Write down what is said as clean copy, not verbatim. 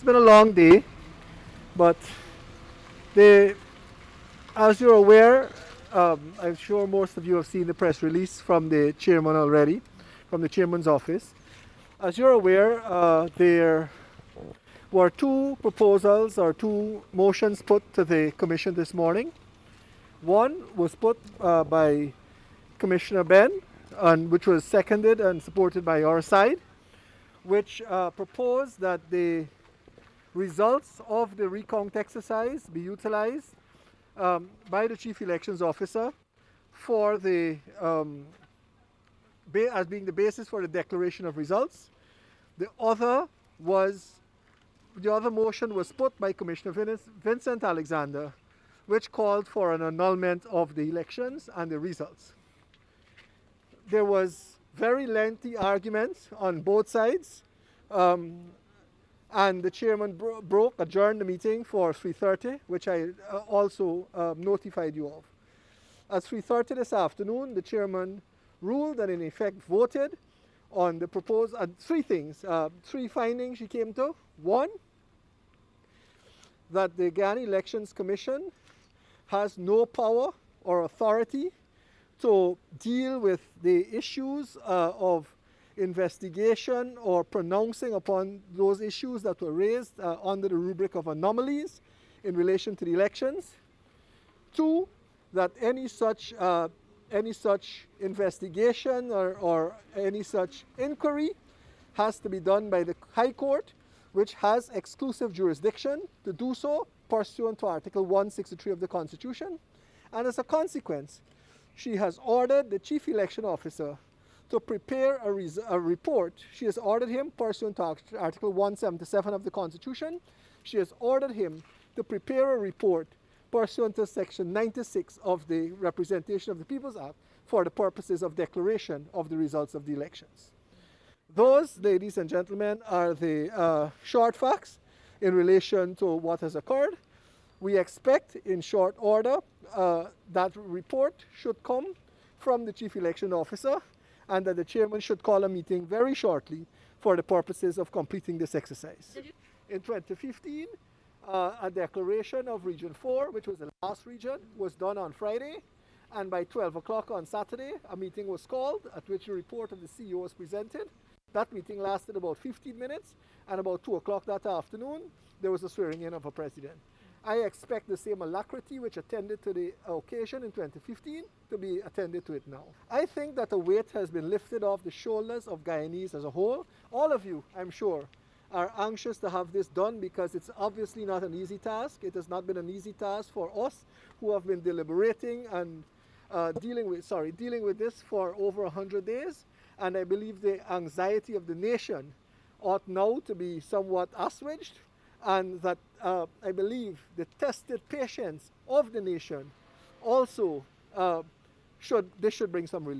been a long day, but they, as you're aware, I'm sure most of you have seen the press release from the chairman already, from the chairman's office. As you're aware, there were two proposals or two motions put to the commission this morning. One was put by Commissioner Ben, and which was seconded and supported by our side, which proposed that the results of the recount exercise be utilized by the Chief Elections Officer for the as being the basis for the declaration of results. The other motion was put by Commissioner Vincent Alexander, which called for an annulment of the elections and the results. There was very lengthy arguments on both sides, and the chairman adjourned the meeting for 3:30, which I also notified you of. At 3:30 this afternoon, the chairman ruled and in effect voted on the proposed three things, three findings she came to. One, that the Guyana Elections Commission has no power or authority to deal with the issues of investigation or pronouncing upon those issues that were raised under the rubric of anomalies in relation to the elections. Two, that any such investigation or any such inquiry has to be done by the High Court, which has exclusive jurisdiction to do so pursuant to Article 163 of the Constitution. And as a consequence, she has ordered the Chief Election Officer to prepare a report. She has ordered him, pursuant to Article 177 of the Constitution, she has ordered him to prepare a report pursuant to Section 96 of the Representation of the People's Act for the purposes of declaration of the results of the elections. Those, ladies and gentlemen, are the short facts in relation to what has occurred. We expect in short order that report should come from the Chief Election Officer, and that the chairman should call a meeting very shortly for the purposes of completing this exercise. In 2015, a declaration of Region 4, which was the last region, was done on Friday, and by 12 o'clock on Saturday, a meeting was called at which a report of the CEO was presented. That meeting lasted about 15 minutes, and about 2 o'clock that afternoon, there was a swearing in of a president. I expect the same alacrity which attended to the occasion in 2015 to be attended to it now. I think that a weight has been lifted off the shoulders of Guyanese as a whole. All of you, I'm sure, are anxious to have this done because it's obviously not an easy task. It has not been an easy task for us who have been deliberating and dealing with this for over 100 days. And I believe the anxiety of the nation ought now to be somewhat assuaged, and that I believe the tested patience of the nation also should bring some relief.